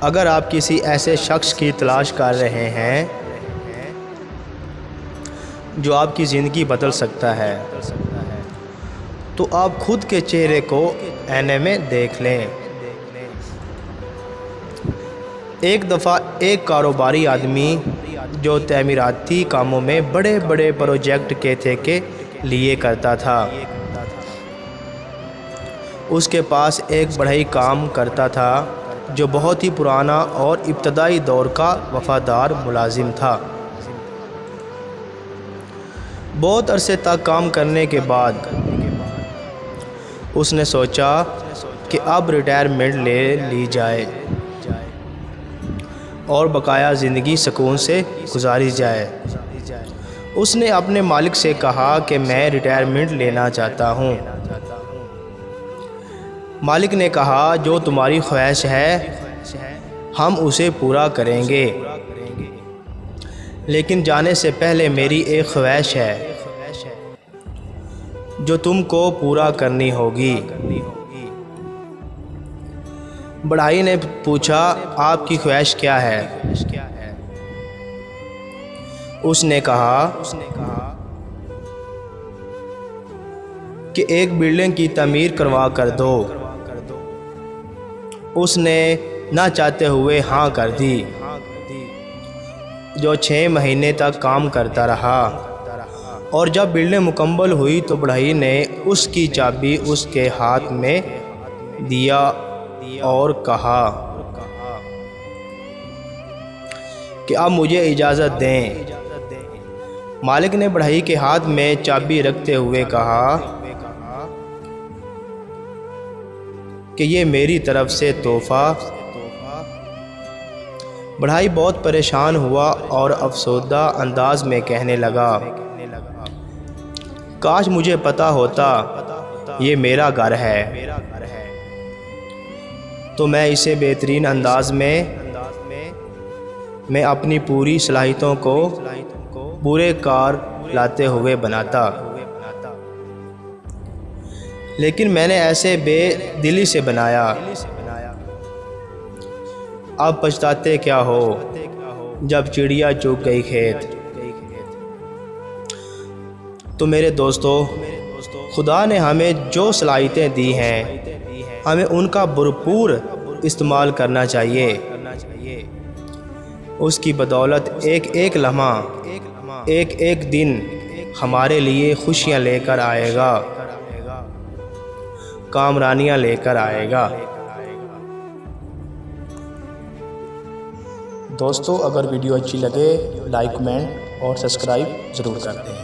اگر آپ کسی ایسے شخص کی تلاش کر رہے ہیں جو آپ کی زندگی بدل سکتا ہے تو آپ خود کے چہرے کو آئینے میں دیکھ لیں۔ ایک دفعہ ایک کاروباری آدمی جو تعمیراتی کاموں میں بڑے بڑے پروجیکٹ کے ٹھیکے لیے کرتا تھا، اس کے پاس ایک بڑھئی کام کرتا تھا جو بہت ہی پرانا اور ابتدائی دور کا وفادار ملازم تھا۔ بہت عرصے تک کام کرنے کے بعد اس نے سوچا کہ اب ریٹائرمنٹ لے لی جائے اور بقایا زندگی سکون سے گزاری جائے۔ اس نے اپنے مالک سے کہا کہ میں ریٹائرمنٹ لینا چاہتا ہوں۔ مالک نے کہا جو تمہاری خواہش ہے ہم اسے پورا کریں گے، لیکن جانے سے پہلے میری ایک خواہش ہے جو تم کو پورا کرنی ہوگی۔ بڑھئی نے پوچھا آپ کی خواہش کیا ہے؟ اس نے کہا کہ ایک بلڈنگ کی تعمیر کروا کر دو۔ اس نے نہ چاہتے ہوئے ہاں کر دی، جو 6 مہینے تک کام کرتا رہا، اور جب بلڈنگ مکمل ہوئی تو بڑھئی نے اس کی چابی اس کے ہاتھ میں دیا اور کہا کہ اب مجھے اجازت دیں۔ مالک نے بڑھئی کے ہاتھ میں چابی رکھتے ہوئے کہا کہ یہ میری طرف سے تحفہ۔ بڑھئی بہت پریشان ہوا اور افسردہ انداز میں کہنے لگا کاش مجھے پتہ ہوتا یہ میرا گھر ہے تو میں اسے بہترین انداز میں اپنی پوری صلاحیتوں کو پورے کار لاتے ہوئے بناتا، لیکن میں نے ایسے بے دلی سے بنایا۔ اب پچھتاتے کیا ہو جب چڑیا چگ گئی کھیت۔ تو میرے دوستو، خدا نے ہمیں جو صلاحیتیں دی ہیں ہمیں ان کا بھرپور استعمال کرنا چاہیے۔ اس کی بدولت ایک ایک لمحہ، ایک ایک دن ہمارے لیے خوشیاں لے کر آئے گا، کامرانیاں لے کر آئے گا۔ دوستو، اگر ویڈیو اچھی لگے لائک، کمنٹ اور سبسکرائب ضرور کر دیں۔